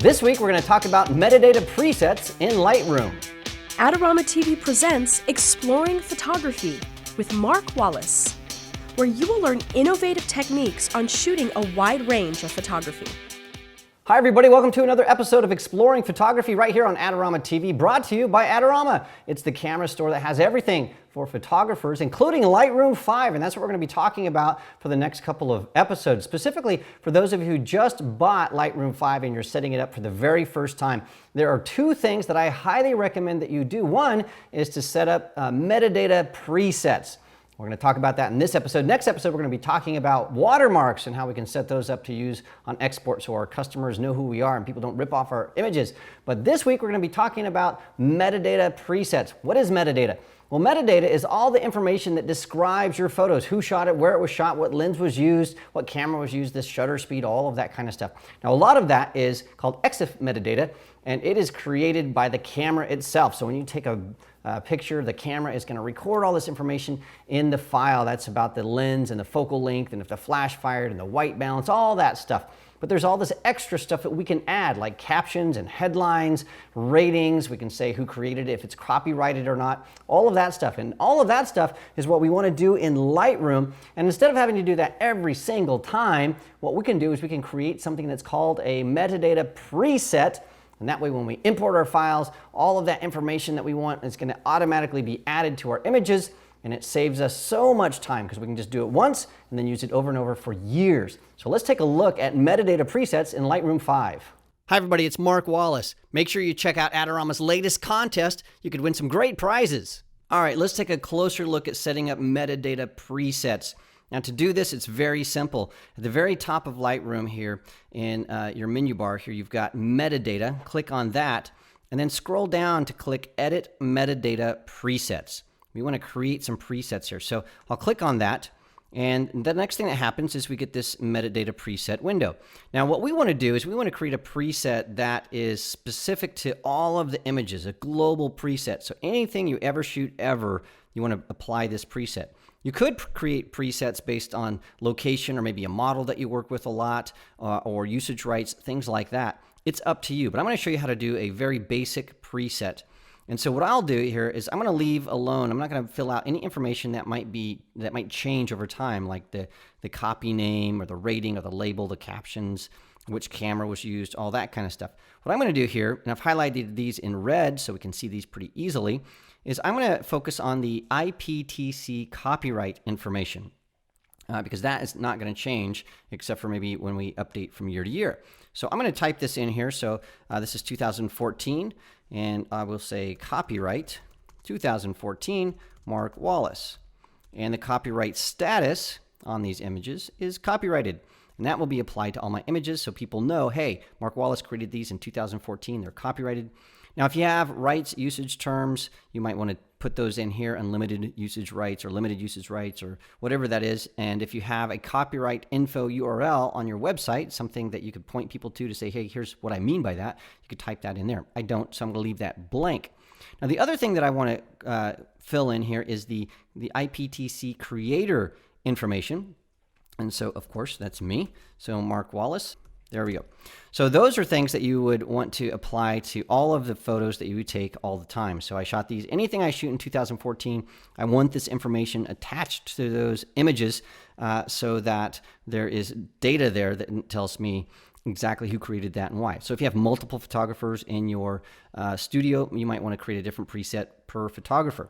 This week, we're going to talk about metadata presets in Lightroom. AdoramaTV presents Exploring Photography with Mark Wallace, where you will learn innovative techniques on shooting a wide range of photography. Hi everybody, welcome to another episode of Exploring Photography right here on AdoramaTV, brought to you by Adorama. It's the camera store that has everything for photographers, including Lightroom 5, and that's what we're going to be talking about for the next couple of episodes. Specifically, for those of you who just bought Lightroom 5 and you're setting it up for the very first time, there are two things that I highly recommend that you do. One is to set up metadata presets. We're going to talk about that in this episode. Next episode, we're going to be talking about watermarks and how we can set those up to use on export so our customers know who we are and people don't rip off our images. But this week, we're going to be talking about metadata presets. What is metadata? Well, metadata is all the information that describes your photos, who shot it, where it was shot, what lens was used, what camera was used, the shutter speed, all of that kind of stuff. Now, a lot of that is called EXIF metadata, and it is created by the camera itself. So when you take a picture, the camera is going to record all this information in the file. That's about the lens and the focal length and if the flash fired and the white balance, all that stuff. But there's all this extra stuff that we can add, like captions and headlines, ratings. We can say who created it, if it's copyrighted or not, all of that stuff. And all of that stuff is what we want to do in Lightroom. And instead of having to do that every single time, what we can do is we can create something that's called a metadata preset. And that way, when we import our files, all of that information that we want is going to automatically be added to our images. And it saves us so much time because we can just do it once and then use it over and over for years. So let's take a look at metadata presets in Lightroom 5. Hi everybody, it's Mark Wallace. Make sure you check out Adorama's latest contest. You could win some great prizes. All right, let's take a closer look at setting up metadata presets. Now to do this, it's very simple. At the very top of Lightroom here in your menu bar here, you've got metadata. Click on that and then scroll down to click Edit Metadata Presets. We want to create some presets here. So I'll click on that. And the next thing that happens is we get this metadata preset window. Now what we want to do is we want to create a preset that is specific to all of the images, a global preset. So anything you ever shoot ever, you want to apply this preset. You could create presets based on location or maybe a model that you work with a lot or usage rights, things like that. It's up to you, but I'm going to show you how to do a very basic preset. And so what I'll do here is I'm going to leave alone. I'm not going to fill out any information that might change over time, like the copy name or the rating or the label, the captions, which camera was used, all that kind of stuff. What I'm going to do here, and I've highlighted these in red so we can see these pretty easily, is I'm going to focus on the IPTC copyright information because that is not going to change except for maybe when we update from year to year. So I'm going to type this in here. So this is 2014. And I will say copyright 2014 Mark Wallace. And the copyright status on these images is copyrighted. And that will be applied to all my images so people know, hey, Mark Wallace created these in 2014. They're copyrighted. Now, if you have rights usage terms, you might want to put those in here, unlimited usage rights or limited usage rights or whatever that is. And if you have a copyright info URL on your website, something that you could point people to say, hey, here's what I mean by that, you could type that in there. I don't, so I'm going to leave that blank. Now, the other thing that I want to fill in here is the IPTC creator information. And so, of course, that's me. So Mark Wallace. There we go. So those are things that you would want to apply to all of the photos that you would take all the time. So I shot these. Anything I shoot in 2014, I want this information attached to those images so that there is data there that tells me exactly who created that and why. So if you have multiple photographers in your studio, you might want to create a different preset per photographer.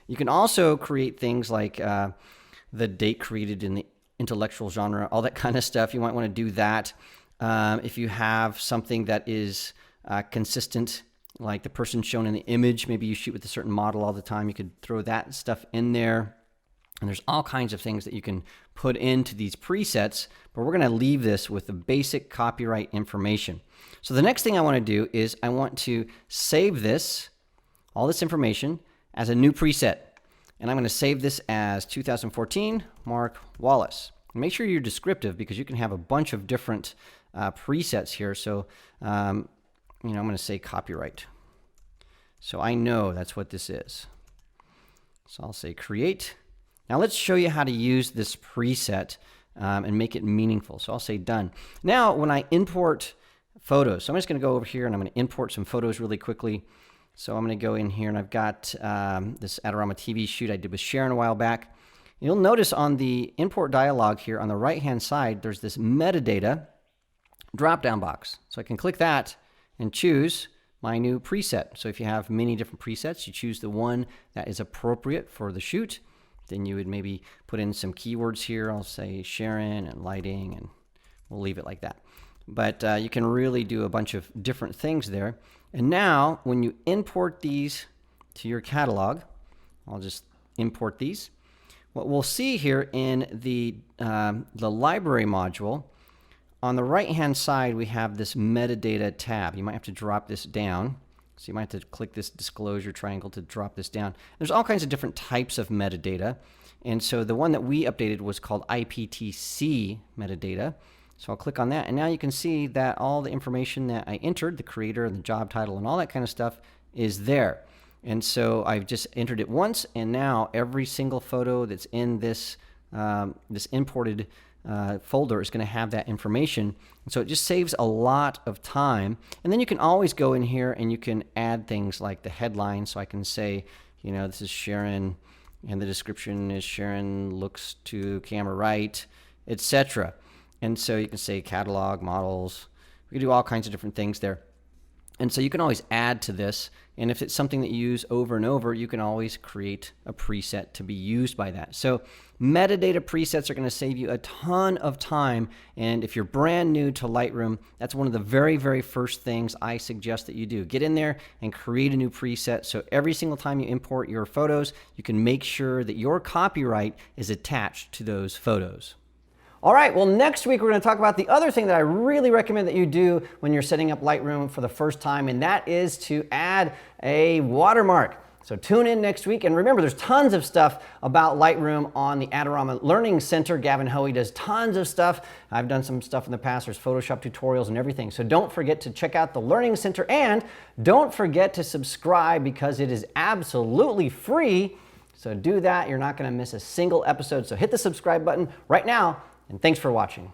You can also create things like the date created in the intellectual genre, all that kind of stuff. You might want to do that. If you have something that is consistent, like the person shown in the image, maybe you shoot with a certain model all the time, you could throw that stuff in there. And there's all kinds of things that you can put into these presets, but we're going to leave this with the basic copyright information. So the next thing I want to do is I want to save this, all this information, as a new preset. And I'm going to save this as 2014 Mark Wallace. And make sure you're descriptive because you can have a bunch of different presets here. So, I'm going to say copyright. So I know that's what this is. So I'll say create. Now let's show you how to use this preset and make it meaningful. So I'll say done. Now, when I import photos. So I'm just going to go over here and I'm going to import some photos really quickly. So I'm going to go in here and I've got this Adorama TV shoot I did with Sharon a while back. You'll notice on the import dialog here on the right-hand side, there's this metadata drop-down box. So I can click that and choose my new preset. So if you have many different presets, you choose the one that is appropriate for the shoot. Then you would maybe put in some keywords here. I'll say Sharon and lighting, and we'll leave it like that. But you can really do a bunch of different things there. And now when you import these to your catalog, I'll just import these. What we'll see here in the library module, on the right-hand side, we have this metadata tab. You might have to drop this down. So you might have to click this disclosure triangle to drop this down. There's all kinds of different types of metadata. And so the one that we updated was called IPTC metadata. So I'll click on that. And now you can see that all the information that I entered, the creator and the job title and all that kind of stuff, is there. And so I've just entered it once, and now every single photo that's in this, this imported folder is going to have that information. And so it just saves a lot of time. And then you can always go in here and you can add things like the headline. So I can say, you know, this is Sharon, and the description is Sharon looks to camera right, etc. And so you can say catalog, models. We can do all kinds of different things there. And so you can always add to this. And if it's something that you use over and over, you can always create a preset to be used by that. So metadata presets are going to save you a ton of time. And if you're brand new to Lightroom, that's one of the very, very first things I suggest that you do. Get in there and create a new preset. So every single time you import your photos, you can make sure that your copyright is attached to those photos. All right, well, next week we're going to talk about the other thing that I really recommend that you do when you're setting up Lightroom for the first time, and that is to add a watermark. So tune in next week, and remember, there's tons of stuff about Lightroom on the Adorama Learning Center. Gavin Hoey does tons of stuff. I've done some stuff in the past. There's Photoshop tutorials and everything. So don't forget to check out the Learning Center, and don't forget to subscribe because it is absolutely free. So do that. You're not going to miss a single episode. So hit the subscribe button right now. And thanks for watching.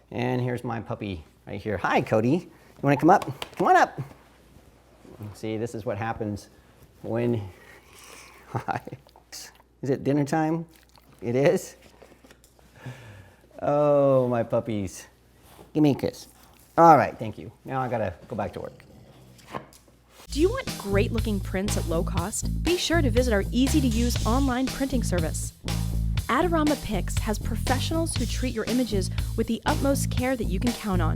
And here's my puppy right here. Hi, Cody. You want to come up? Come on up. See, this is what happens when... Hi. Is it dinner time? It is? Oh, my puppies. Give me a kiss. All right, thank you. Now I gotta go back to work. Do you want great looking prints at low cost? Be sure to visit our easy to use online printing service. Adorama Pix has professionals who treat your images with the utmost care that you can count on.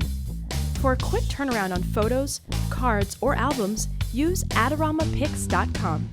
For a quick turnaround on photos, cards, or albums, use AdoramaPix.com.